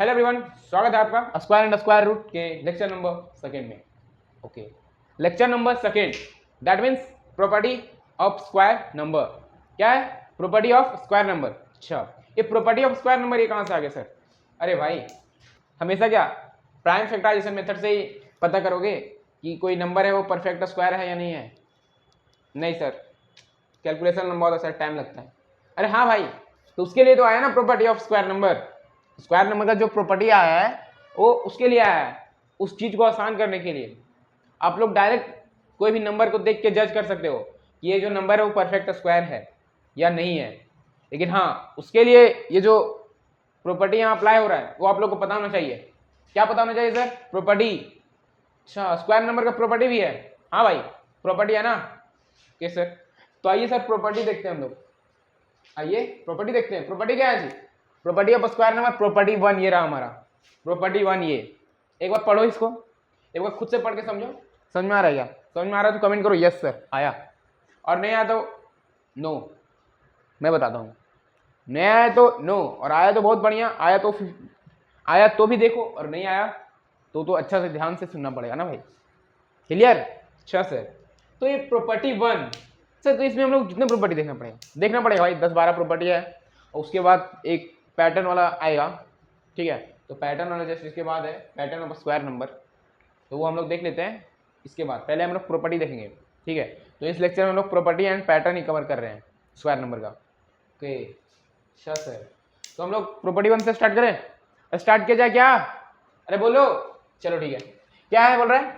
Hello everyone, स्वागत है आपका स्क्वायर एंड स्क्वायर रूट के लेक्चर नंबर सेकेंड में। Okay, lecture number second, that means property of square number. क्या है? Property of square number. अच्छा, ये प्रॉपर्टी ऑफ स्क्वायर नंबर ये कहाँ से आ गया सर? अरे भाई, हमेशा क्या प्राइम फैक्टराइजेशन मेथड से ही पता करोगे कि कोई नंबर है वो परफेक्ट स्क्वायर है या नहीं है? नहीं सर, कैलकुलेशन में बहुत अच्छा टाइम लगता है। अरे हाँ भाई, तो उसके लिए तो आया ना property of square number. Square number का जो प्रॉपर्टी आया है वो उसके लिए आया है, उस चीज को आसान करने के लिए। आप लोग डायरेक्ट कोई भी नंबर को देख के जज कर सकते हो कि ये जो नंबर है वो परफेक्ट स्क्वायर है या नहीं है। लेकिन हाँ, उसके लिए ये जो प्रॉपर्टी यहाँ अप्लाई हो रहा है वो आप लोग को पता होना चाहिए। क्या पता होना चाहिए सर? प्रॉपर्टी। अच्छा, स्क्वायर नंबर का प्रॉपर्टी भी है? हाँ भाई, प्रॉपर्टी है ना। ओके सर, तो आइए सर प्रॉपर्टी देखते हैं हम लोग। आइए प्रॉपर्टी देखते हैं। प्रॉपर्टी क्या है जी? Property of square number property 1 ये रहा हमारा। प्रॉपर्टी 1 ये, एक बार पढ़ो इसको, एक बार खुद से पढ़ के समझो। समझ में आ रहा है क्या? समझ में आ रहा है तो कमेंट करो यस सर आया, और नहीं आया तो नो। मैं बताता हूँ, नहीं आया तो नो, और आया तो बहुत बढ़िया, आया तो भी देखो, और नहीं आया तो अच्छा से ध्यान से सुनना पड़ेगा ना भाई। क्लियर? अच्छा सर, तो ये प्रॉपर्टी 1 सर, तो इसमें हम लोग कितने प्रॉपर्टी देखना पड़ेगा भाई, 10-12 प्रॉपर्टी है। और उसके बाद एक पैटर्न वाला आएगा, ठीक है? तो पैटर्न वाला जैसे इसके बाद है पैटर्न ऑफ स्क्वायर नंबर, तो वो हम लोग देख लेते हैं इसके बाद। पहले हम लोग प्रॉपर्टी देखेंगे, ठीक है? तो इस लेक्चर में हम लोग property and pattern he cover कर रहे हैं स्क्वायर नंबर का। ओके, अच्छा सर, तो हम लोग प्रॉपर्टी 1 से स्टार्ट करें? स्टार्ट किया जाए क्या? अरे बोलो, चलो ठीक है। क्या है बोल रहा है?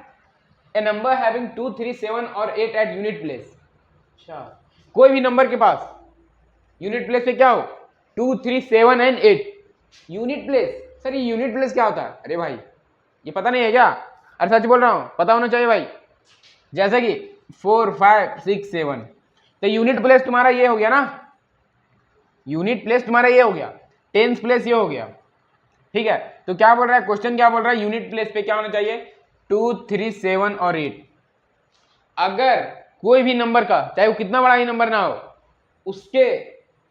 ए नंबर हैविंग 2, 3, 7 और 8 एट यूनिट प्लेस। अच्छा, कोई भी नंबर के पास यूनिट प्लेस पे क्या हो? 2, 3, 7 एंड 8 यूनिट प्लेस। सर ये यूनिट प्लेस क्या होता है? अरे भाई, ये पता नहीं है क्या? अरे सच बोल रहा हूं, पता होना चाहिए भाई। जैसे कि 4, 5, 6, 7, तो यूनिट प्लेस तुम्हारा ये हो गया ना, यूनिट प्लेस तुम्हारा ये हो गया, टेंस प्लेस ये हो गया, ठीक है? तो क्या बोल रहा है क्वेश्चन, क्या बोल रहा है? यूनिट प्लेस पे क्या होना चाहिए? 2, 3, 7 और 8। अगर कोई भी नंबर का, चाहे वो कितना बड़ा ही नंबर ना हो, उसके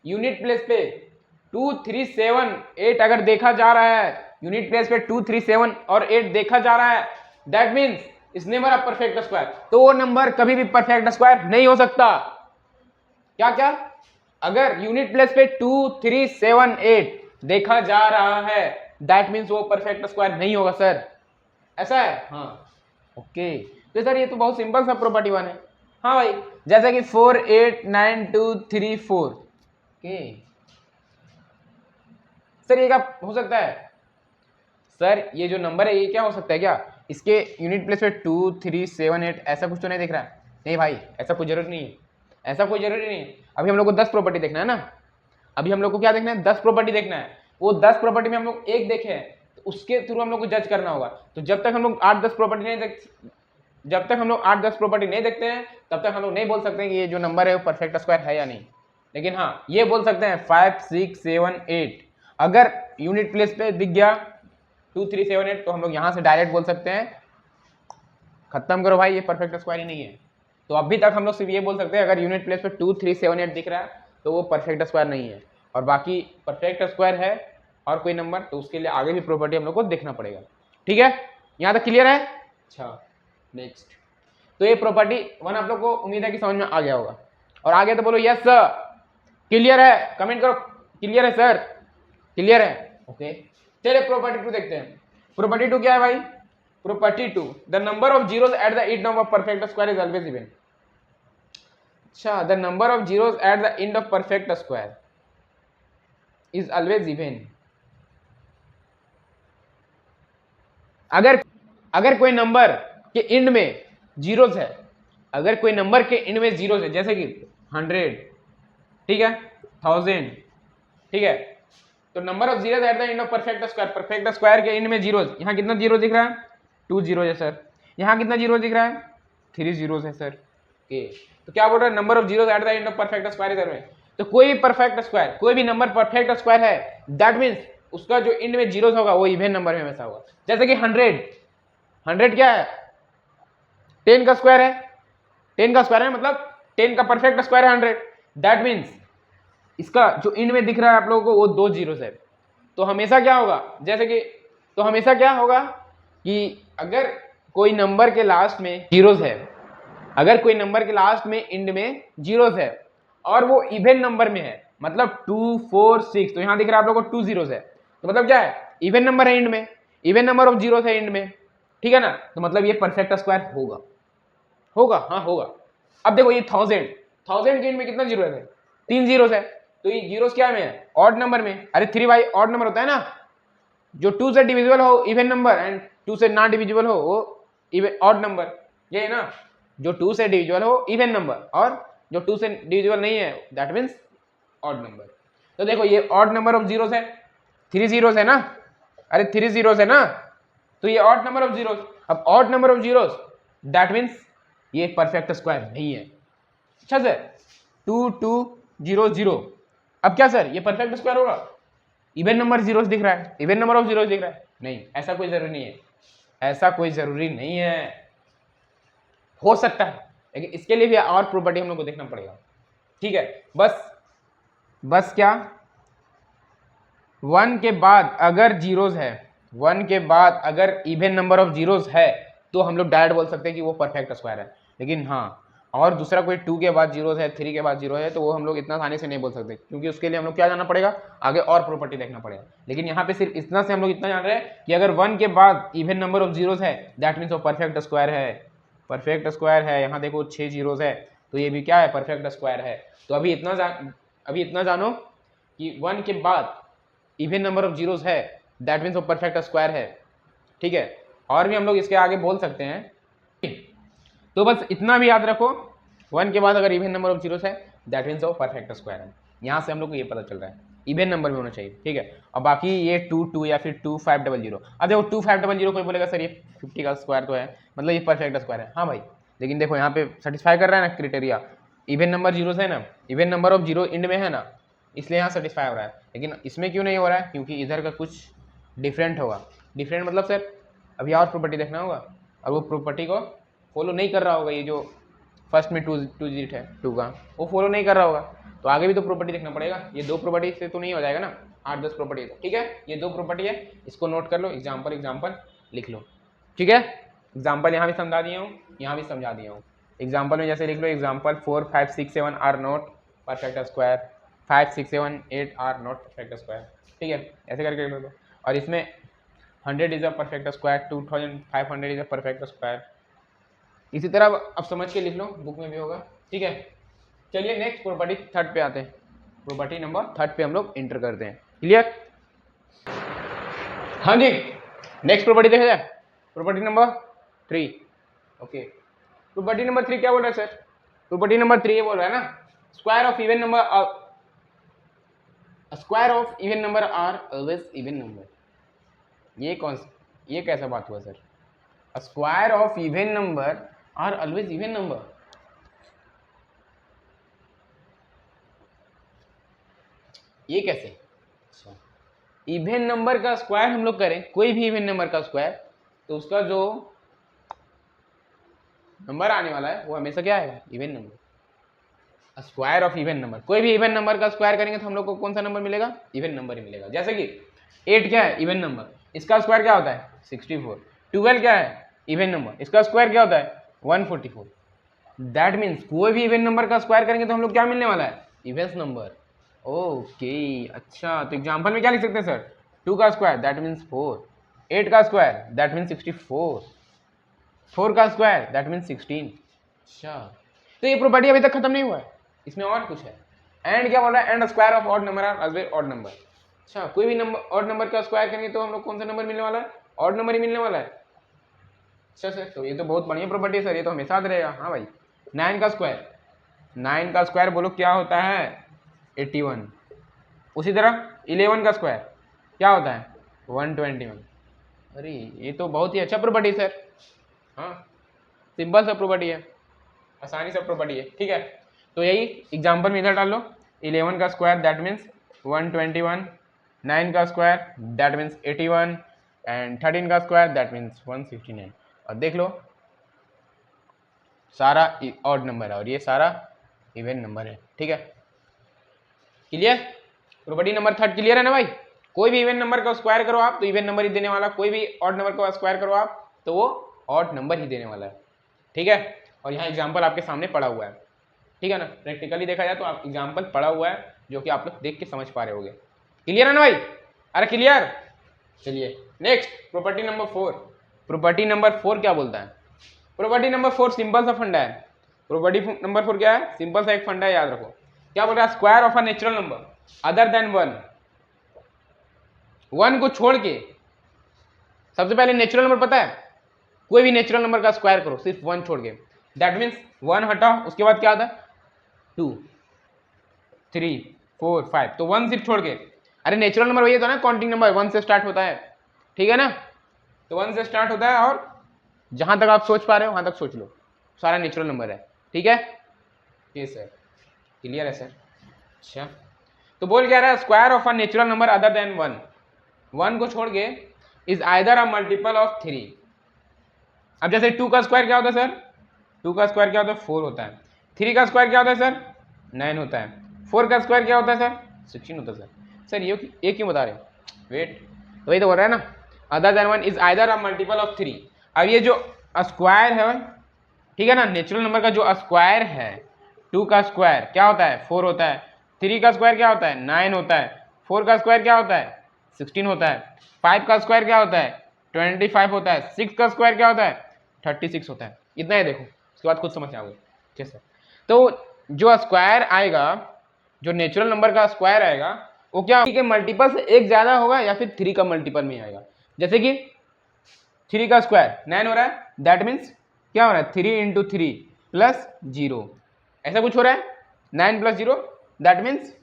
यूनिट प्लेस पे 2, 3, 7, 8 अगर देखा जा रहा है, यूनिट प्लेस पे 2, 3, 7 और 8 देखा जा रहा है, दैट मीन्स इस नंबर ऑफ परफेक्ट स्क्वायर। तो वो नंबर कभी भी परफेक्ट स्क्वायर नहीं हो सकता। क्या क्या? अगर यूनिट प्लेस पे 2, 3, 7, 8 देखा जा रहा है, दैट मीन्स वो परफेक्ट स्क्वायर नहीं होगा सर। ऐसा है? हाँ, ओके। तो सर ये तो बहुत सिंपल सा प्रॉपर्टी 1 है। हाँ भाई, जैसे कि 4, 8, 9, 2, 3, 4। ओके सर, ये क्या हो सकता है? सर ये जो नंबर है ये क्या हो सकता है? क्या इसके यूनिट प्लेस पे 2, 3, 7, 8 ऐसा कुछ तो नहीं दिख रहा है? नहीं भाई, ऐसा कोई जरूरी नहीं है, ऐसा कोई जरूरी नहीं है। अभी हम लोग को 10 प्रॉपर्टी देखना है ना, अभी हम लोग को क्या देखना है? 10 प्रॉपर्टी देखना है। वो 10 प्रॉपर्टी में हम लोग एक देखे हैं, तो उसके थ्रू हम लोग को जज करना होगा। तो जब तक हम लोग 8-10 प्रॉपर्टी नहीं देख जब तक हम लोग 8-10 प्रॉपर्टी नहीं देखते हैं, तब तक हम लोग नहीं बोल सकते हैं कि ये जो नंबर है वो परफेक्ट स्क्वायर है या नहीं। लेकिन हाँ, ये बोल सकते हैं 5, 6, 7, 8 अगर यूनिट प्लेस पे दिख गया 2, 3, 7, 8, तो हम लोग यहाँ से डायरेक्ट बोल सकते हैं खत्म करो भाई, ये परफेक्ट स्क्वायर ही नहीं है। तो अभी तक हम लोग सिर्फ ये बोल सकते हैं अगर यूनिट प्लेस पे 2, 3, 7, 8 दिख रहा है तो वो परफेक्ट स्क्वायर नहीं है, और बाकी परफेक्ट स्क्वायर है और कोई नंबर, तो उसके लिए आगे भी प्रॉपर्टी हम लोग को देखना पड़ेगा। ठीक है, यहाँ तक क्लियर है? अच्छा, नेक्स्ट। तो ये प्रॉपर्टी 1 आप लोग को उम्मीद है कि समझ में आ गया होगा। और आगे तो बोलो यस सर, क्लियर है, कमेंट करो क्लियर है सर, क्लियर है। ओके, चलिए प्रॉपर्टी 2 देखते हैं। प्रॉपर्टी 2 क्या है भाई? Property 2, the number of zeros at the end of perfect square is always even. अच्छा, the number of zeros at the end of perfect square is always even. अगर कोई नंबर के एंड में जीरोस है, अगर कोई नंबर के and में जीरोस है, जैसे कि 100, ठीक है, 1000, ठीक है, तो number of zeros at the end of perfect square के एंड में जीरोस, यहाँ कितना जीरो दिख रहा है? 2 जीरो है सर। यहाँ कितना जीरो दिख रहा है? 3 जीरोस है सर। ओके, तो क्या बोल रहा है? Number of zeros at the end of perfect square is, तो कोई भी परफेक्ट स्क्वायर, कोई भी नंबर परफेक्ट स्क्वायर है, दैट मीन्स उसका जो एंड में जीरोस होगा वो इवन नंबर में हमेशा होगा। जैसे कि 100 क्या है? 10 का स्क्वायर है, 10 का स्क्वायर है मतलब 10 का परफेक्ट स्क्वायर है 100, दैट मीन्स इसका जो एंड में दिख रहा है आप लोगों को वो 2 जीरोस है। तो हमेशा क्या होगा, जैसे कि तो हमेशा क्या होगा कि अगर कोई नंबर के लास्ट में जीरोस है, अगर कोई नंबर के लास्ट में इंड में जीरोस है और वो इवन नंबर में है, मतलब 2 4 6, तो यहां दिख रहा है आप लोगों को 2 जीरोस है, तो मतलब क्या है, इवन नंबर है इंड में, इवन नंबर ऑफ जीरोस है इंड में, ठीक है ना, तो मतलब ये परफेक्ट स्क्वायर होगा, होगा, हाँ होगा। अब देखो ये 1000 के इंड में कितना जीरो है, 3 जीरोस है, तो ये जीरोस क्या में है, ऑड नंबर में। अरे 3 भाई ऑड नंबर होता है ना, जो 2 से डिविजिबल हो इवन नंबर एंड 2 से नॉन डिविजिबल हो वो ऑड नंबर, ये है ना, जो 2 से डिविजिबल हो इवन नंबर और जो 2 से डिविजिबल नहीं है दैट मीन्स ऑड नंबर। तो देखो ये ऑड नंबर ऑफ जीरोस है, 3 जीरोस है ना, अरे 3 जीरोस है ना, तो ये ऑड नंबर ऑफ जीरोस। अब odd number of zeros that means ये परफेक्ट स्क्वायर नहीं है। अच्छा सर 2 2 0 0, अब क्या सर ये परफेक्ट स्क्वायर होगा, इवन नंबर जीरोस दिख रहा है, इवन नंबर ऑफ जीरोस दिख रहा है, नहीं ऐसा कोई जरूरी नहीं है, ऐसा कोई जरूरी नहीं है, हो सकता है लेकिन इसके लिए भी और प्रॉपर्टी हम लोग को देखना पड़ेगा, ठीक है। बस क्या 1 के बाद अगर जीरोस है, 1 के बाद अगर इवन नंबर ऑफ जीरोस है तो हम लोग डायरेक्ट बोल सकते हैं कि वो परफेक्ट स्क्वायर है। लेकिन हाँ, और दूसरा कोई 2 के बाद जीरोस है, 3 के बाद जीरो है, तो वो हम लोग इतना आसानी से नहीं बोल सकते, क्योंकि उसके लिए हम लोग क्या जाना पड़ेगा, आगे और प्रॉपर्टी देखना पड़ेगा। लेकिन यहाँ पे सिर्फ इतना से हम लोग इतना जान रहे हैं कि अगर 1 के बाद इवन नंबर ऑफ जीरोस है दैट मीन्स वो परफेक्ट स्क्वायर है, परफेक्ट स्क्वायर है। यहाँ देखो 6 जीरोस है, तो ये भी क्या है, परफेक्ट स्क्वायर है। तो अभी इतना जानो कि 1 के बाद इवन नंबर ऑफ जीरोस है दैट मीन्स वो परफेक्ट स्क्वायर है, ठीक है। और भी हम लोग इसके आगे बोल सकते हैं, तो बस इतना भी याद रखो, 1 के बाद अगर इवन नंबर ऑफ जीरोस है दैट मीन्स वो परफेक्ट स्क्वायर है। यहाँ से हम लोग को ये पता चल रहा है इवन नंबर में होना चाहिए, ठीक है। और बाकी ये 2 2 या फिर 2 5 0 0, अब देखो 2 5 0 0 कोई बोलेगा सर ये 50 का स्क्वायर तो है, मतलब ये परफेक्ट स्क्वायर है, हाँ भाई, लेकिन देखो यहाँ पे सेटिस्फाई कर रहा है ना क्राइटेरिया, इवन नंबर जीरोस है ना, even number of zero end में है ना, इसलिए यहाँ सेटिस्फाई हो रहा है। लेकिन इसमें क्यों नहीं हो रहा है, क्योंकि इधर का कुछ डिफरेंट होगा। डिफरेंट मतलब सर अभी और प्रॉपर्टी देखना होगा, और वो प्रॉपर्टी को फॉलो नहीं कर रहा होगा, ये जो फर्स्ट में 2 डिजिट है 2 का, वो फॉलो नहीं कर रहा होगा, तो आगे भी तो प्रॉपर्टी देखना पड़ेगा। ये 2 प्रॉपर्टी से तो नहीं हो जाएगा ना, 8 10 प्रॉपर्टी, ठीक है, ये 2 प्रॉपर्टी है, इसको नोट कर लो, एग्जाम्पल लिख लो, ठीक है। एग्जाम्पल यहाँ भी समझा दिया हूँ, यहाँ भी समझा दिया हूँ। एग्जाम्पल में जैसे लिख लो, example 4 5 6 7 are not perfect square, 5 6 7 8 are not perfect square, ठीक है, ऐसे करके लिख लो। और इसमें 100 is a perfect square, 2500 is a perfect square, इसी तरह अब समझ के लिख लो, बुक में भी होगा, ठीक है। चलिए नेक्स्ट प्रॉपर्टी 3 पे आते हैं, प्रॉपर्टी नंबर 3 पे हम लोग इंटर करते हैं, क्लियर। हाँ जी, नेक्स्ट प्रॉपर्टी देखा जाए, property number 3, okay. Property number 3 क्या बोल रहा है सर, प्रॉपर्टी नंबर 3 ये बोल रहा है ना, square of even number, square of even number are always even number. ये कैसा बात हुआ sir, square of even number are always even number, ये कैसे, इवन नंबर का स्क्वायर हम लोग करें, कोई भी इवन नंबर का स्क्वायर, तो उसका जो नंबर आने वाला है वो हमेशा क्या आएगा, even number. Square of even number, कोई भी इवन नंबर का स्क्वायर करेंगे तो हम लोग को कौन सा नंबर मिलेगा, इवन नंबर ही मिलेगा। जैसे कि 8 क्या है, इवन नंबर, इसका स्क्वायर क्या होता है 64। 12 क्या है, इवन नंबर, इसका स्क्वायर क्या होता है 144। दैट मीन्स कोई भी इवन नंबर का स्क्वायर करेंगे तो हम लोग क्या मिलने वाला है, इवन नंबर। ओके अच्छा, तो एग्जांपल में क्या लिख सकते हैं सर, 2 का स्क्वायर दैट मीन्स 4, 8 का स्क्वायर दैट मीन्स 64, 4 का स्क्वायर दैट मीन्स 16। अच्छा, तो ये प्रॉपर्टी अभी तक खत्म नहीं हुआ है, इसमें और कुछ है। एंड क्या बोल रहा है, and square of odd number are always odd number. अच्छा, कोई भी नंबर ऑड नंबर का स्क्वायर करेंगे तो हम लोग कौन सा नंबर मिलने वाला है, ऑड नंबर ही मिलने वाला है। अच्छा सर, तो ये तो बहुत बढ़िया प्रॉपर्टी है सर, ये तो हमेशा याद रहेगा। हाँ भाई, 9 का स्क्वायर, 9 का स्क्वायर बोलो क्या होता है 81। उसी तरह 11 का स्क्वायर क्या होता है 121। अरे ये तो बहुत ही अच्छा प्रॉपर्टी है सर, हाँ सिंपल सा प्रॉपर्टी है, आसानी से प्रॉपर्टी है, ठीक है। तो यही एग्जांपल में इधर डाल लो, 11 का स्क्वायर दैट मीन्स 121, 9 का स्क्वायर दैट मीन्स 81 एंड 13 का स्क्वायर दैट मीन्स 169। और देख लो सारा ऑड नंबर है और ये सारा इवन नंबर है, ठीक है। क्लियर, प्रॉपर्टी नंबर 3 क्लियर है ना भाई। कोई भी इवन नंबर का स्क्वायर करो आप तो इवन नंबर ही देने वाला, कोई भी ऑड नंबर का स्क्वायर करो आप तो वो ऑड नंबर ही देने वाला है, ठीक है। और यहाँ एग्जाम्पल आपके सामने पड़ा हुआ है, ठीक है ना, प्रैक्टिकली देखा जाए तो आप एग्जाम्पल पड़ा हुआ है जो कि आप लोग देख के समझ पा रहे होगे। क्लियर है ना भाई? अरे क्लियर। चलिए next property number 4। Property number 4 क्या बोलता है? प्रॉपर्टी नंबर 4 सिंपल सा फंडा है। प्रॉपर्टी नंबर 4 क्या है? सिंपल सा एक फंडा है, याद रखो। क्या बोल रहा है? Square of a natural number other than 1, 1 को छोड़ के। सबसे पहले नेचुरल नंबर पता है, कोई भी नेचुरल नंबर का स्क्वायर करो सिर्फ 1 छोड़ के, दैट मीन्स 1 हटाओ, उसके बाद क्या आता है 2 3 4 5, तो 1 सिर्फ छोड़ के। अरे नेचुरल नंबर वही होता है ना, काउंटिंग नंबर 1 से स्टार्ट होता है, ठीक है ना, तो 1 से स्टार्ट होता है और जहां तक आप सोच पा रहे हो वहां तक सोच लो, सारा नेचुरल नंबर है, ठीक है। ये सर क्लियर है सर? अच्छा, तो बोल क्या रहा है? Square of a natural number other than 1, 1 को छोड़ के is either a multiple of 3। अब जैसे 2 का स्क्वायर क्या होता है सर? 2 का स्क्वायर क्या होता है? 4 होता है। 3 का स्क्वायर क्या होता है सर? 9 होता है। 4 का स्क्वायर क्या होता है सर? 16 होता है सर। सर ये क्यों बता रहे हो? वेट, तो वही तो बोल रहा है ना, other than 1 is either a multiple of 3। अब ये जो स्क्वायर है, ठीक है ना, नेचुरल नंबर का जो स्क्वायर है, 2 का स्क्वायर क्या होता है? 4 होता है। 3 का स्क्वायर क्या होता है? 9 होता है। 4 का स्क्वायर क्या होता है? 16 होता है। 5 का स्क्वायर क्या होता है? 25 होता है। 6 का स्क्वायर क्या होता है? 36 होता है। इतना ही देखो, उसके बाद खुद समझ आओगे, ठीक है सर। तो जो स्क्वायर आएगा, जो नेचुरल नंबर का स्क्वायर आएगा, वो क्या के मल्टीपल से एक ज्यादा होगा या फिर 3 का मल्टीपल में आएगा। जैसे कि 3 का स्क्वायर 9 हो रहा है, दैट मीन्स क्या हो रहा है? 3 इंटू 3 प्लस 0, ऐसा कुछ हो रहा है। 9 प्लस 0 दैट मीन्स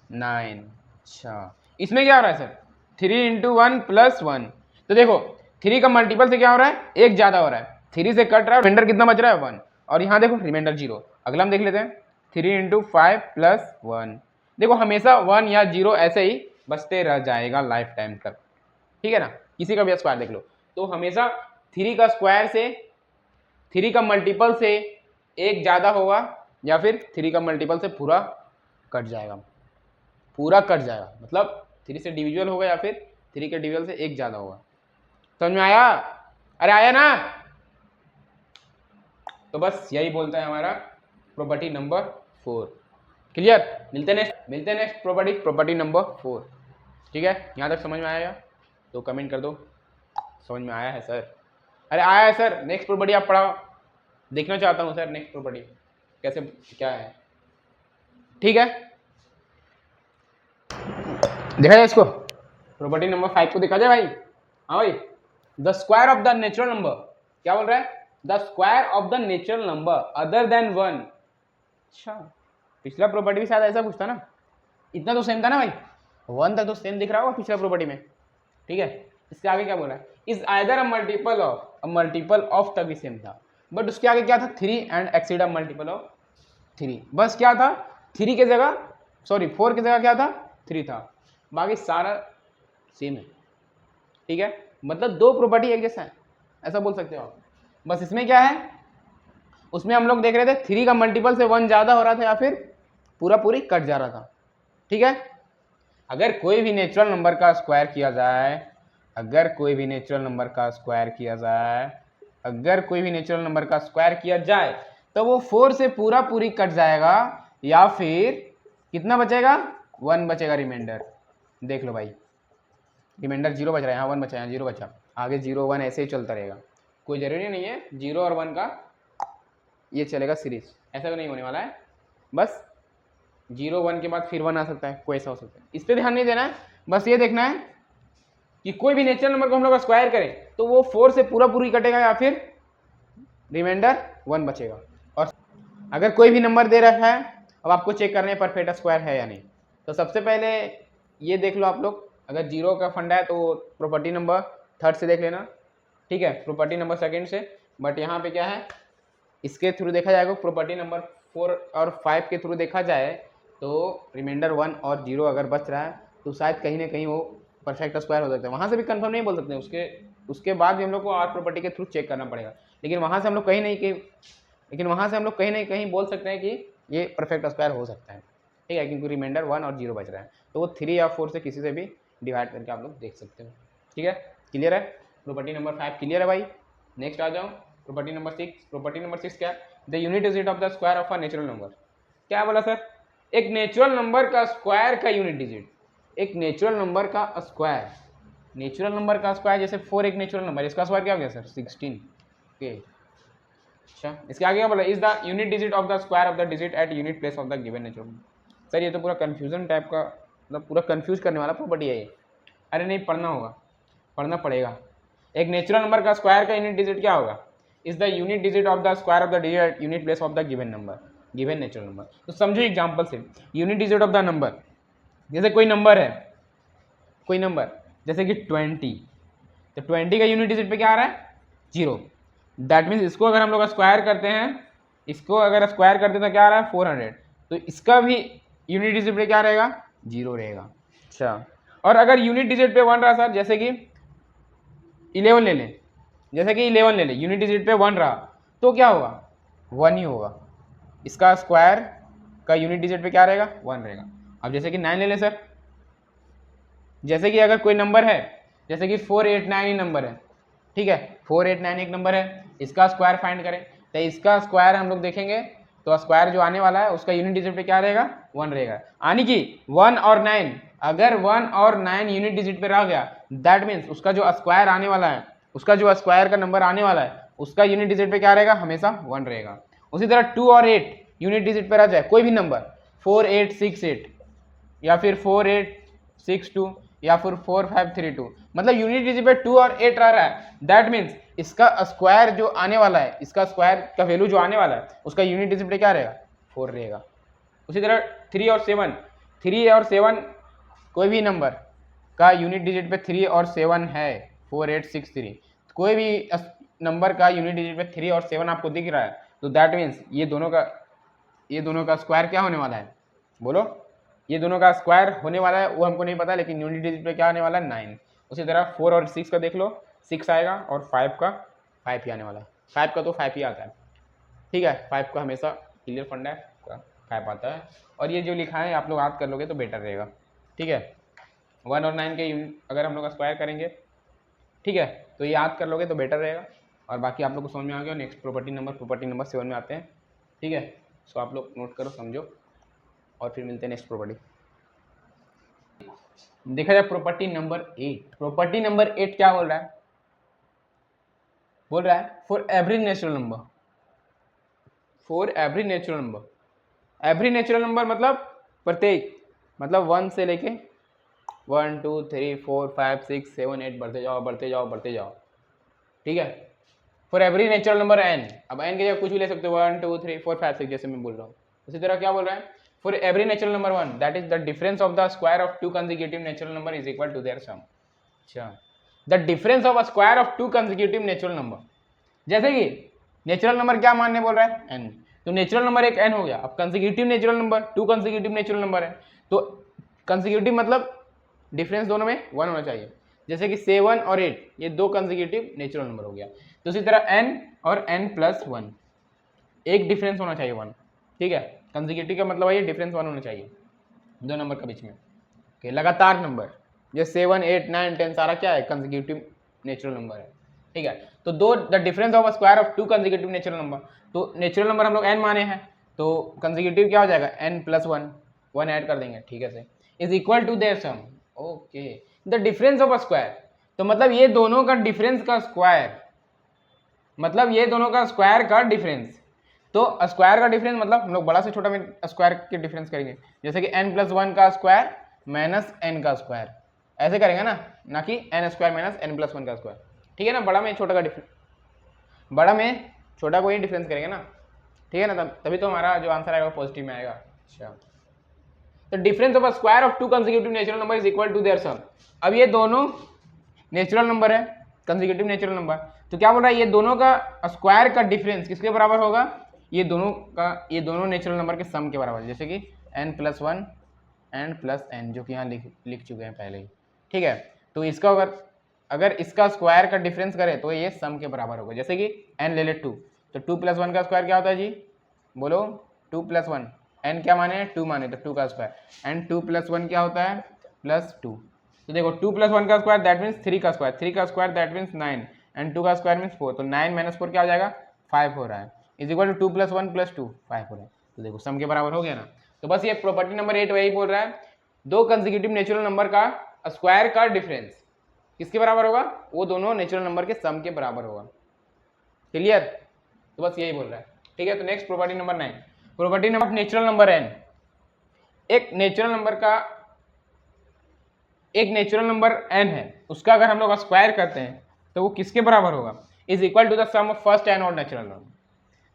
9। अच्छा, इसमें क्या हो रहा है सर? 3 into 1 plus 1। तो देखो 3 का मल्टीपल से क्या हो रहा है? एक ज्यादा हो रहा है, 3 से कट रहा है, रिमाइंडर कितना बच रहा है? 1। और यहाँ देखो रिमाइंडर 0। अगला हम देख लेते हैं, 3 इंटू 5 प्लस 1। देखो हमेशा 1 या 0 ऐसे ही बचते रह जाएगा लाइफ टाइम तक, ठीक है ना। किसी का भी स्क्वायर देख लो तो हमेशा 3 का स्क्वायर से 3 का मल्टीपल से एक ज्यादा होगा या फिर 3 का मल्टीपल से पूरा कट जाएगा, पूरा कट जाएगा, मतलब 3 से डिविजुअल होगा या फिर 3 के डिविजुअल से एक ज्यादा होगा। समझ में आया? अरे आया ना? तो बस यही बोलता है हमारा प्रॉपर्टी नंबर 4। क्लियर? मिलते नेक्स्ट प्रॉपर्टी नंबर 4, ठीक है। यहाँ तक समझ में आया तो कमेंट कर दो समझ में आया है सर। अरे आया है सर, नेक्स्ट प्रॉपर्टी आप पढ़ाओ, देखना चाहता हूँ सर नेक्स्ट प्रॉपर्टी कैसे क्या है, ठीक है। देखा जाए इसको, प्रॉपर्टी नंबर 5 को देखा जाए भाई। हाँ भाई, the square of the natural number, क्या बोल रहा है? The square of the natural number other than 1। अच्छा, पिछला प्रॉपर्टी भी शायद ऐसा कुछ था ना, इतना तो सेम था ना भाई, 1 तक तो सेम दिख रहा होगा पिछला प्रॉपर्टी में, ठीक है। इसके आगे क्या बोल रहा है? Is either a multiple of तक भी सेम था, बट उसके आगे क्या था? 3 and exceed a multiple of 3। बस क्या था? 3 की जगह, सॉरी 4 की जगह क्या था? 3 था, बाकी सारा सेम है, ठीक है। मतलब दो प्रॉपर्टी एक जैसा है, ऐसा बोल सकते हो आप। बस इसमें क्या है, उसमें हम लोग देख रहे थे 3 का मल्टीपल से 1 ज्यादा हो रहा था या फिर पूरी कट जा रहा था, ठीक है। अगर कोई भी नेचुरल नंबर का स्क्वायर किया जाए, अगर कोई भी नेचुरल नंबर का स्क्वायर किया जाए, अगर कोई भी नेचुरल नंबर का स्क्वायर किया जाए तो वो 4 से पूरी कट जाएगा या फिर कितना बचेगा? 1 बचेगा रिमाइंडर। देख लो भाई, रिमाइंडर 0 बच रहा है, यहाँ 1 बचा, यहाँ 0 बचा, आगे 0 1 ऐसे ही चलता रहेगा। कोई जरूरी नहीं है 0 और 1 का ये चलेगा सीरीज, ऐसा तो नहीं होने वाला है। बस 0 1 के बाद फिर 1 आ सकता है, कोई ऐसा हो सकता है, इस पर ध्यान नहीं देना है। बस ये देखना है कि कोई भी नेचुरल नंबर को हम लोग स्क्वायर करें तो वो 4 से पूरी कटेगा या फिर रिमाइंडर 1 बचेगा। और अगर कोई भी नंबर दे रखा है, अब आपको चेक करना है परफेक्ट स्क्वायर है या नहीं। तो सबसे पहले ये देख लो आप लोग, अगर 0 का फंडा है तो प्रॉपर्टी नंबर 3 से देख लेना, ठीक है, प्रॉपर्टी नंबर 2 से। बट यहाँ पे क्या है, इसके थ्रू देखा जाएगा, प्रॉपर्टी नंबर 4 और 5 के थ्रू देखा जाए तो रिमाइंडर 1 और 0 अगर बच रहा है तो शायद कहीं ना कहीं वो परफेक्ट स्क्वायर हो सकता है। वहाँ से भी कंफर्म नहीं बोल सकते, उसके बाद भी हम लोग को और प्रॉपर्टी के थ्रू चेक करना पड़ेगा। लेकिन वहाँ से हम लोग कहीं नहीं कहीं बोल सकते हैं कि ये परफेक्ट स्क्वायर हो सकता है, ठीक है, क्योंकि रिमाइंडर 1 और 0 बच रहा है, तो वो 3 या 4 से किसी से भी डिवाइड करके आप लोग देख सकते हो। ठीक है, क्लियर है? प्रॉपर्टी नंबर 5 क्लियर है भाई। नेक्स्ट आ जाओ प्रॉपर्टी नंबर 6। प्रॉपर्टी नंबर 6 क्या? The unit digit of the square of a natural number. क्या बोला सर? एक नेचुरल नंबर का स्क्वायर का यूनिट डिजिट, एक नेचुरल नंबर का स्क्वायर, नेचुरल नंबर का स्क्वायर, जैसे 4 एक नेचुरल नंबर, इसका स्क्वायर क्या हो गया सर? 16। ओके, अच्छा इसके आगे क्या बोला? Is the unit digit of the square of the digit at unit place of the given natural number. Sir ये तो पूरा कंफ्यूजन टाइप का, मतलब पूरा कंफ्यूज करने वाला प्रॉपर्टी है ये। अरे नहीं, पढ़ना होगा, पढ़ना पड़ेगा। एक नेचुरल नंबर का स्क्वायर का यूनिट डिजिट क्या होगा? Is the unit digit of the square of the digit at unit place of the given number, given natural number. तो समझो एग्जांपल से, unit digit of the number, जैसे कोई number है, कोई नंबर जैसे कि 20, तो 20 का यूनिट डिजिट पे क्या आ रहा है? 0। दैट मीन्स इसको अगर हम लोग स्क्वायर करते हैं, इसको अगर स्क्वायर करते हैं तो क्या आ रहा है? 400। तो इसका भी यूनिट डिजिट पे क्या रहेगा? 0 रहेगा। अच्छा, और अगर यूनिट डिजिट पे 1 रहा सर, जैसे कि 11 ले लें, जैसे कि 11 ले लें, यूनिट डिजिट पे 1 रहा, तो क्या होगा? 1 ही होगा। इसका स्क्वायर का यूनिट डिजिट पे क्या रहेगा? 1 रहेगा। अब जैसे कि 9 ले लें सर, जैसे कि अगर कोई नंबर है, जैसे कि 489 ही नंबर है, ठीक है, 489 एक नंबर है, इसका स्क्वायर फाइंड करें, तो इसका स्क्वायर हम लोग देखेंगे तो स्क्वायर जो आने वाला है उसका यूनिट डिजिट पे क्या रहेगा? 1 रहेगा। यानी कि 1 और 9, अगर 1 और 9 यूनिट डिजिट पे रह गया, दैट मीन्स उसका जो स्क्वायर आने वाला है, उसका जो स्क्वायर का नंबर आने वाला है, उसका यूनिट डिजिट पे क्या रहेगा? हमेशा 1 रहेगा। उसी तरह 2 और 8 यूनिट डिजिट पे रह जाए, कोई भी नंबर 4868 या फिर 4862 या फिर 4532, मतलब यूनिट डिजिट पे 2 और 8 रह रहा है, दैट मीन्स इसका स्क्वायर जो आने वाला है, इसका स्क्वायर का वैल्यू जो आने वाला है, उसका यूनिट डिजिट पे क्या रहेगा? 4 रहेगा। उसी तरह 3 और 7, 3 और 7 कोई भी नंबर का यूनिट डिजिट पे 3 और 7 है, 4863, कोई भी नंबर का यूनिट डिजिट पे 3 और 7 आपको दिख रहा है, तो दैट मीन्स ये दोनों का स्क्वायर क्या होने वाला है? बोलो, ये दोनों का स्क्वायर होने वाला है, वो हमको नहीं पता, लेकिन यूनिट डिजिट पे क्या आने वाला है? 9। उसी तरह 4 और 6 का देख लो, 6 आएगा, और 5 का 5 ही आने वाला है। 5 का तो 5 ही आता है, ठीक है, 5 का हमेशा क्लियर फंडा है, 5 आता है। और ये जो लिखा है आप लोग याद कर लोगे तो बेटर रहेगा, ठीक है। 1 और 9 के अगर हम लोग स्क्वायर करेंगे, ठीक है, तो ये याद कर लोगे तो बेटर रहेगा, और बाकी आप लोग को समझ में आ गया। नेक्स्ट प्रॉपर्टी नंबर 7 में आते हैं, ठीक है। सो आप लोग नोट करो, समझो, और फिर मिलते हैं नेक्स्ट प्रॉपर्टी। देखा जाए प्रॉपर्टी नंबर 8। प्रॉपर्टी नंबर 8 क्या बोल रहा है? बोल रहा है for every natural number, for every natural number, every natural number मतलब प्रत्येक, मतलब 1 से लेके 1 2 3 4 5 6 7 8 बढ़ते जाओ बढ़ते जाओ बढ़ते जाओ, ठीक है। For every natural number n, अब n के जगह कुछ भी ले सकते हो, 1 2 3 4 5 6, जैसे मैं बोल रहा हूँ। उसी तरह क्या बोल रहा है? For every natural number 1, that is the difference of the square of 2 consecutive natural number is equal to their sum. अच्छा, the difference of a square of 2 consecutive natural number, जैसे कि नेचुरल नंबर क्या मानने बोल रहा है? n, तो natural number एक n हो गया। अब consecutive natural number 2 consecutive natural number है, तो कंसेक्यूटिव मतलब डिफरेंस दोनों में 1 होना चाहिए, जैसे कि 7 और 8 ये 2 कंसेक्यूटिव नेचुरल नंबर हो गया। तो इसी तरह n और n+1 एक डिफरेंस होना चाहिए 1, ठीक है। कंसेक्यूटिव का मतलब है ये डिफरेंस 1 होना चाहिए दो नंबर के बीच में, ओके। लगातार नंबर, ये 7 8 9 10 सारा क्या है? कंसेक्यूटिव नेचुरल नंबर है, ठीक है। तो the difference of a square of 2 consecutive natural number, तो नेचुरल नंबर हम लोग n माने हैं, तो कंसेक्यूटिव क्या हो जाएगा? n+1, 1 ऐड कर देंगे, ठीक है से, is equal to their sum, okay. The difference of a square, तो मतलब ये दोनों का डिफरेंस का स्क्वायर, मतलब ये दोनों का स्क्वायर का डिफरेंस। तो स्क्वायर का डिफरेंस मतलब हम लोग बड़ा से छोटा में स्क्वायर के डिफरेंस करेंगे, जैसे कि n+1 का स्क्वायर माइनस n का स्क्वायर, ऐसे करेंगे ना कि n² माइनस n+1 का स्क्वायर, ठीक है ना। बड़ा में छोटा का डिफरेंस, बड़ा में छोटा को ही डिफरेंस करेंगे ना, ठीक है ना, तभी तो हमारा जो आंसर आएगा पॉजिटिव में आएगा। अच्छा, तो difference of a square of 2 consecutive natural number is equal to their sum. अब ये दोनों नेचुरल नंबर है, कंसेक्यूटिव नेचुरल नंबर, तो क्या बोल रहा है? ये दोनों का स्क्वायर का डिफरेंस किसके बराबर होगा? ये दोनों नेचुरल नंबर के सम के बराबर, जैसे कि n+1 n+n, जो कि यहाँ लिख चुके हैं पहले ही, ठीक है। तो इसका अगर इसका स्क्वायर का डिफरेंस करें तो ये सम के बराबर होगा, जैसे कि n ले ले 2, तो 2+1 का स्क्वायर क्या होता है जी? बोलो, 2+1, n क्या माने? 2 माने, तो 2 का स्क्वायर, एंड 2+1 क्या होता है? +2, तो देखो 2 + 1 का स्क्वायर दैट मीन्स 3 का स्क्वायर, 3 का स्क्वायर दैट मीन्स 9 एंड 2 का स्क्वायर मीन्स 4, तो 9 - 4 क्या हो जाएगा 5 हो रहा है, इज इक्वल टू 2 + 1 + 2 5 हो रहा है। तो देखो सम के बराबर हो गया ना। तो बस ये प्रॉपर्टी नंबर 8 वही बोल रहा है, दो कंसेक्यूटिव नेचुरल नंबर का स्क्वायर का डिफरेंस किसके बराबर होगा, वो दोनों नेचुरल नंबर के सम के बराबर होगा। क्लियर, तो बस यही बोल रहा है। ठीक है, तो next property number 9, property number natural number n। एक नेचुरल नंबर n है, उसका अगर हम लोग स्क्वायर करते हैं तो वो किसके बराबर होगा, is equal to the sum of first n और नेचुरल नंबर।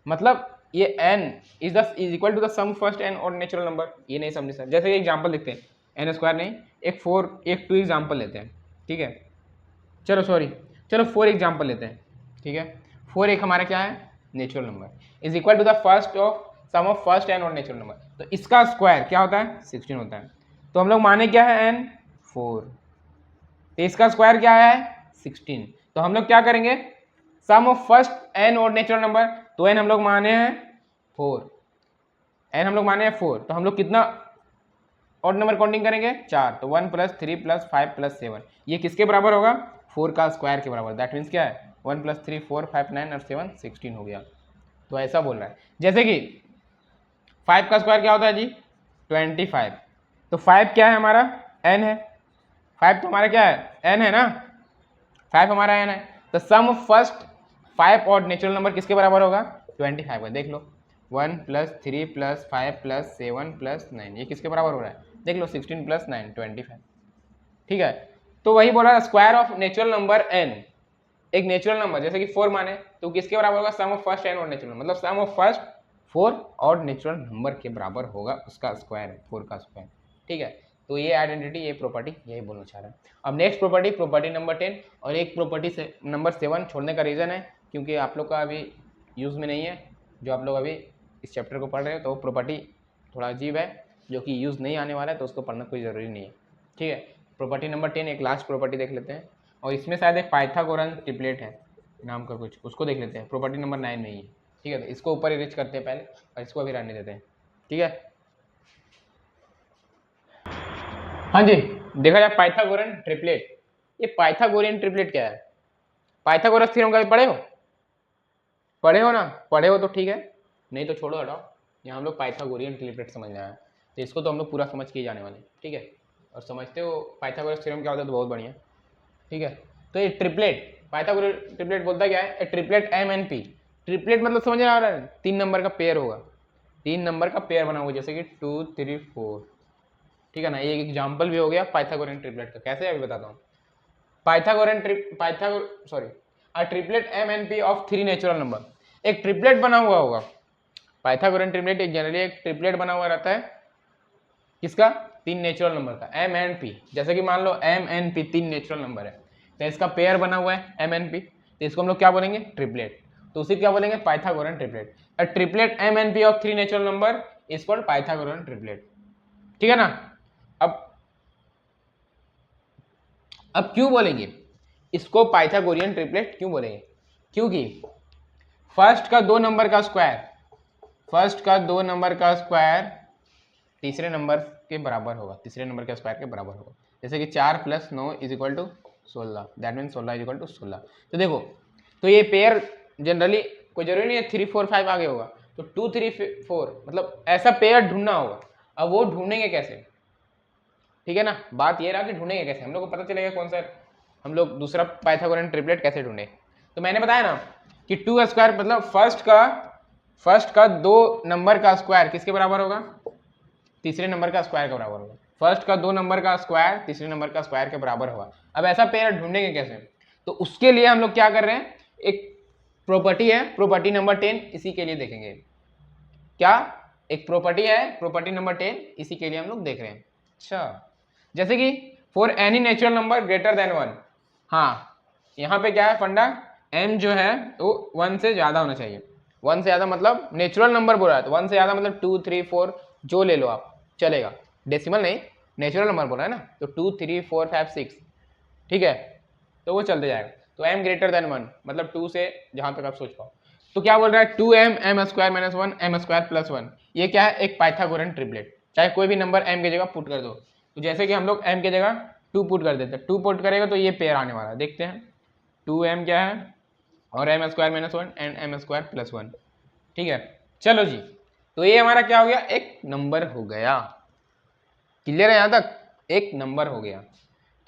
मतलब ये n is equal to the sum first n और नेचुरल नंबर। ये नहीं समझे सर, जैसे एग्जांपल देखते हैं, n स्क्वायर नहीं, एक 2 एग्जांपल लेते हैं। ठीक है, चलो 4 एग्जांपल लेते हैं। ठीक है, 4 एक हमारा क्या है natural number, is equal to the sum of first n और नेचुरल नंबर। तो इसका स्क्वायर क्या होता है 16 होता है। तो हम लोग माने क्या है n 4, तो इसका स्क्वायर क्या है 16। तो हम लोग क्या करेंगे, सम ऑफ फर्स्ट n और नेचुरल नंबर, तो n हम लोग माने हैं 4, तो हम लोग कितना ऑड नंबर काउंटिंग करेंगे 4, तो 1 + 3 + 5 + 7, ये किसके बराबर होगा 4 का स्क्वायर के बराबर। दैट मीन्स क्या है 1 + 3 4 5 9 और 7 16 हो गया। तो ऐसा बोल रहा है, जैसे कि 5 का स्क्वायर क्या होता है जी 25, तो 5 क्या है हमारा n है, 5 तो हमारा क्या है n है ना, 5 हमारा n है। तो सम ऑफ फर्स्ट 5 और नेचुरल नंबर किसके बराबर होगा 25 का। देख लो 1 + 3 + 5 + 7 + 9, ये किसके बराबर हो रहा है देख लो 16 + 9 25। ठीक है, तो वही बोला square of natural number n, एक नेचुरल नंबर जैसे कि 4 माने तो किसके बराबर होगा सम ऑफ फर्स्ट n और नेचुरल, मतलब सम ऑफ फर्स्ट 4 और नेचुरल नंबर के बराबर होगा उसका स्क्वायर, 4 का स्क्वायर। ठीक है, तो ये आइडेंटिटी, ये प्रॉपर्टी यही बोलना चाह रहा है। अब नेक्स्ट प्रॉपर्टी नंबर 10, और एक प्रॉपर्टी से नंबर 7 छोड़ने का रीज़न है क्योंकि आप लोग का अभी यूज़ में नहीं है, जो आप लोग अभी इस चैप्टर को पढ़ रहे हो, तो प्रॉपर्टी थोड़ा अजीब है जो कि यूज़ नहीं आने वाला है, तो उसको पढ़ना कोई ज़रूरी नहीं है। ठीक है, प्रॉपर्टी नंबर 10 एक लास्ट प्रॉपर्टी देख लेते हैं, और इसमें शायद एक पाइथागोरन ट्रिपलेट है नाम का कुछ, उसको देख लेते हैं, प्रॉपर्टी नंबर 9 में ही है। ठीक है, तो इसको ऊपर ही रीच करते हैं पहले, और इसको अभी रहने देते हैं। ठीक है, हाँ जी, देखा जाए पाइथागोरन ट्रिपलेट, ये पाइथागोरियन ट्रिपलेट क्या है, पाइथागोरस थ्योरम का भी पढ़े हो ना, पढ़े हो तो ठीक है, नहीं तो छोड़ो हटाओ। यहाँ हम लोग पाइथागोरियन ट्रिपलेट समझना है, तो इसको तो हम लोग पूरा समझ के ही जाने वाले। ठीक है, और समझते हो पाइथागोरस थ्योरम क्या होता है तो बहुत बढ़िया। ठीक है, तो ये ट्रिपलेट, पाइथागोरस ट्रिपलेट बोलता क्या है, ट्रिपलेट MNP, ट्रिपलेट मतलब समझ आ रहा है 3 नंबर का पेयर होगा, 3 नंबर का पेयर बना हुआ, जैसे कि 2 3 4। ठीक है ना, ये एक एग्जाम्पल भी हो गया पाइथागोरन ट्रिपलेट का, कैसे अभी बताता हूँ। Triplet MNP of 3 natural number, एक ट्रिपलेट बना हुआ होगा, पाइथागोरन ट्रिपलेट एक जनरली एक ट्रिपलेट बना हुआ रहता है, किसका 3 नेचुरल नंबर का MNP। जैसे कि मान लो MNP 3 नेचुरल नंबर है, तो इसका पेयर बना हुआ है MNP, तो इसको हम लोग क्या बोलेंगे ट्रिपलेट, तो उसी क्या बोलेंगे Pythagorean triplet. Triplet MNP of 3 natural number is called Pythagorean triplet. ठीक है ना, अब क्यों बोलेंगे इसको पाइथागोरियन ट्रिपलेट, क्यों बोलेंगे, क्योंकि फर्स्ट का 2 नंबर का स्क्वायर तीसरे नंबर के बराबर होगा, तीसरे नंबर के स्क्वायर के बराबर होगा। जैसे कि 4 + 9 = 16, दैट मीन 16 = 16। तो देखो, तो ये पेयर जनरली कोई जरूरी नहीं है 3 4 5 आगे होगा, तो 2 3 4 मतलब ऐसा पेयर ढूंढना होगा। अब वो ढूंढेंगे कैसे, ठीक है ना, बात ये रहा कि ढूंढेंगे कैसे, हम लोग को पता चलेगा कौन सा हम लोग दूसरा पाइथागोरन ट्रिपलेट कैसे ढूंढे। तो मैंने बताया ना कि 2 का स्क्वायर मतलब फर्स्ट का 2 नंबर का स्क्वायर किसके बराबर होगा, तीसरे नंबर का स्क्वायर के बराबर होगा। फर्स्ट का 2 नंबर का स्क्वायर तीसरे नंबर का स्क्वायर के बराबर होगा। अब ऐसा पेयर ढूंढेंगे कैसे, तो उसके लिए हम लोग क्या कर रहे हैं, एक प्रॉपर्टी है, प्रॉपर्टी नंबर 10, इसी के लिए देखेंगे। क्या एक प्रॉपर्टी है, प्रॉपर्टी नंबर 10, इसी के लिए हम लोग देख रहे हैं। अच्छा, जैसे कि for any natural number greater than 1, हाँ यहाँ पे क्या है फंडा, m जो है वो 1 से ज़्यादा होना चाहिए। 1 से ज़्यादा मतलब नेचुरल नंबर बोल रहा है, तो 1 से ज़्यादा मतलब 2 3 4 जो ले लो आप चलेगा, डेसिमल नहीं, नेचुरल नंबर बोल रहा है ना, तो 2 3 4 5 6, ठीक है, तो वो चलते जाएगा। तो m ग्रेटर देन 1 मतलब 2 से जहाँ तक आप सोच पाओ। तो क्या बोल रहा है 2m m² - 1 m² + 1, ये क्या है एक पाइथागोरन ट्रिपलेट, चाहे कोई भी नंबर m की जगह पुट कर दो। तो जैसे कि हम लोग m की जगह 2 पुट कर देते हैं, 2 पुट करेगा तो ये पेयर आने वाला है, देखते हैं 2m क्या है और m square minus 1 and m square plus 1। ठीक है, चलो जी, तो ये हमारा क्या हो गया, एक नंबर हो गया। क्लियर है यहाँ तक, एक नंबर हो गया।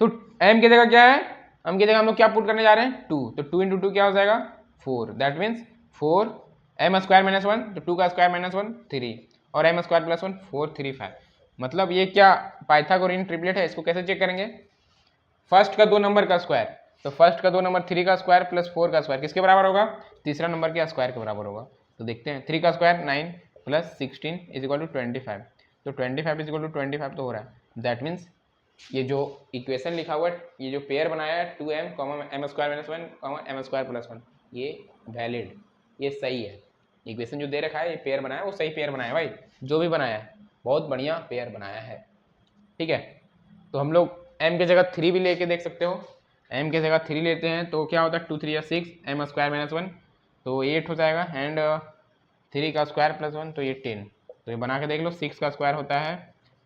तो m की जगह क्या है, m की जगह हम लोग क्या पुट करने जा रहे हैं 2, तो 2 इंटू 2 क्या हो जाएगा 4, that means 4 m square minus 1, तो 2 का स्क्वायर माइनस 1 3 और m स्क्वायर प्लस 1 4 3 5। मतलब ये क्या पाइथागोरियन ट्रिपलेट है। इसको कैसे चेक करेंगे, फर्स्ट का 2 नंबर का स्क्वायर, तो फर्स्ट का 2 नंबर 3 का स्क्वायर प्लस 4 का स्क्वायर किसके बराबर होगा, तीसरा नंबर के स्क्वायर के बराबर होगा। तो देखते हैं 3 का square 9 plus 16 is equal to 25, तो 25 इज इक्वल टू 25 तो हो रहा है। दैट मीन्स ये जो इक्वेशन लिखा हुआ है, ये जो पेयर बनाया है 2m m square minus 1 m square plus 1, ये वैलिड, ये सही है। इक्वेशन जो दे रखा है ये पेयर बनाया है, वो सही पेयर बनाया है भाई, जो भी बनाया है बहुत बढ़िया पेयर बनाया है। ठीक है, तो हम लोग m की जगह 3 भी लेके देख सकते हो, m की जगह 3 लेते हैं तो क्या होता है 2 3 6 m स्क्वायर माइनस 1 तो 8 हो जाएगा, एंड 3 का स्क्वायर प्लस 1 तो ये 10। तो ये बना के देख लो, 6 का स्क्वायर होता है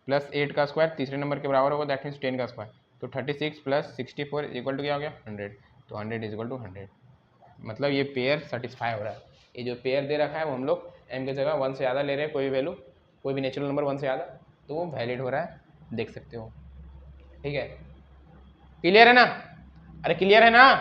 प्लस 8 का स्क्वायर तीसरे नंबर के बराबर होगा, दैट मीन्स 10 का स्क्वायर, तो 36 प्लस 64 इक्वल टू क्या हो गया 100, तो 100 इज इक्वल टू 100। मतलब ये पेयर सेटिस्फाई हो रहा है। ये जो पेयर दे रखा है वो हम लोग m की जगह 1 से ज़्यादा ले रहे हैं, कोई भी वैल्यू, कोई भी नेचुरल नंबर 1 से ज़्यादा, तो वो वैलिड हो रहा है, देख सकते हो। ठीक है, क्लियर है ना, अरे क्लियर है ना।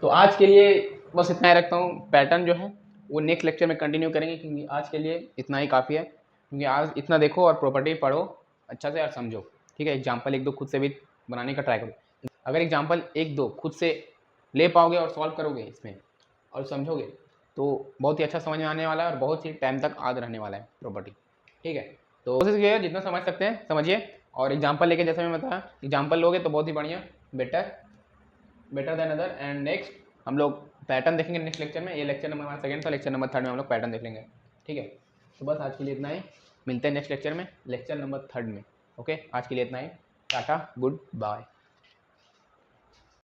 तो आज के लिए बस इतना ही रखता हूँ, पैटर्न जो है वो नेक्स्ट लेक्चर में कंटिन्यू करेंगे, क्योंकि आज के लिए इतना ही काफ़ी है। क्योंकि आज इतना देखो और प्रॉपर्टी पढ़ो अच्छा से और समझो। ठीक है, एग्जाम्पल 1 2 खुद से भी बनाने का ट्राई करो। अगर एग्जाम्पल 1 2 खुद से ले पाओगे और सॉल्व करोगे इसमें और समझोगे तो बहुत ही अच्छा समझ में आने वाला है और बहुत ही टाइम तक याद रहने वाला है प्रॉपर्टी। ठीक है, तो कोशिश कीजिए जितना समझ सकते हैं समझिए, और एग्जाम्पल लेके जैसे मैं बताया एग्जाम्पल लोगे तो बहुत ही बढ़िया, better than other. And next हम लोग पैटर्न देखेंगे नेक्स्ट लेक्चर में। ये लेक्चर नंबर हमारा सेकंड था, लेक्चर नंबर 3 में हम लोग पैटर्न देख लेंगे। ठीक है, तो बस आज के लिए इतना ही, मिलते हैं नेक्स्ट लेक्चर में, लेक्चर नंबर 3 में। ओके, आज के लिए इतना ही, टाटा गुड बाय।